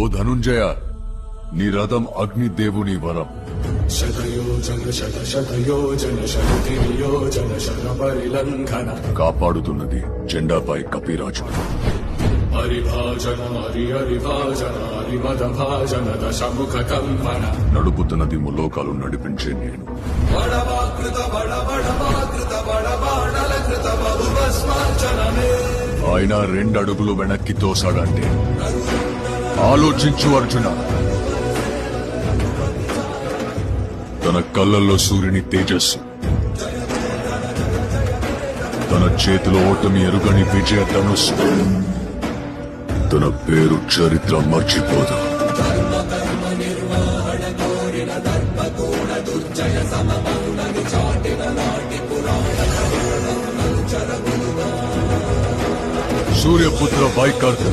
ఓ ధనుంజయ, నీ రథం అగ్నిదేవుని వరం. శతయోజన శత శతయోజన శతయోజన శత పరిలంఘన కాపాడుతున్నది జెండాపై కపిరాజు. హరిభాజన హరిభాజన హరిమద భాజన దశముఖ కంపన నడుపుతున్నది ములోకాలు నడిపించే నేను. బడవాకృత బడబడవాకృత బడబాడలకృత బహుభస్మార్చనమే. ఆయన 2 అడుగులు వెనక్కి తోసాడంటే ఆలోచించు అర్జున. తన కళ్ళల్లో సూర్యుని తేజస్సు, తన చేతిలో ఓటమి ఎరుగని విజయ ధనుస్సు. తన పేరు చరిత్ర మర్చిపోదు. సూర్యపుత్ర వైకర్త